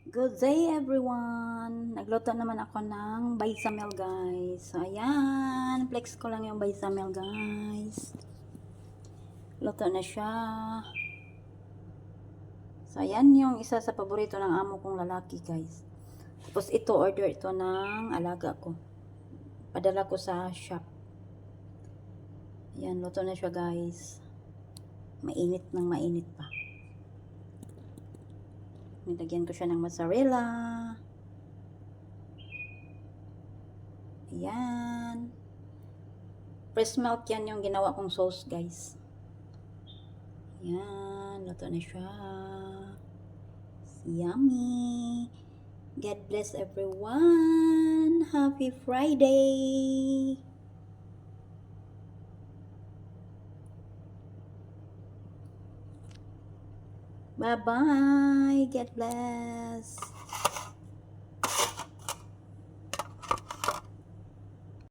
Good day everyone! Nagluto naman ako ng baysamel guys. So ayan, flex ko lang yung baysamel guys. Luto na siya. So ayan yung isa sa paborito ng amo kong lalaki guys. Tapos ito, order ito ng alaga ko. Padala ko sa shop. Ayan, luto na siya guys. Mainit ng mainit pa. Nilagyan ko siya ng mozzarella. Ayan. Fresh milk yan yung ginawa kong sauce guys. Ayan. Luto na siya. Yummy. God bless everyone. Happy Friday. Bye-bye. God bless.